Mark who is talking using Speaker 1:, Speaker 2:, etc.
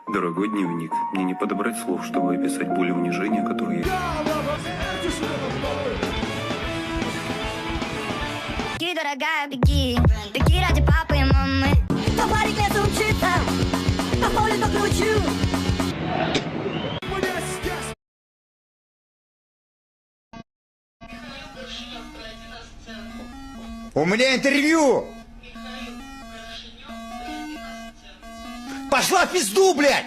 Speaker 1: Дорогой дневник, мне не подобрать слов, чтобы описать боль и унижение, которые я...
Speaker 2: Беги, дорогая, беги, беги ради папы и мамы. Товарик не учиться, по полю то кручу.
Speaker 3: У меня интервью! Пошла в пизду, блядь!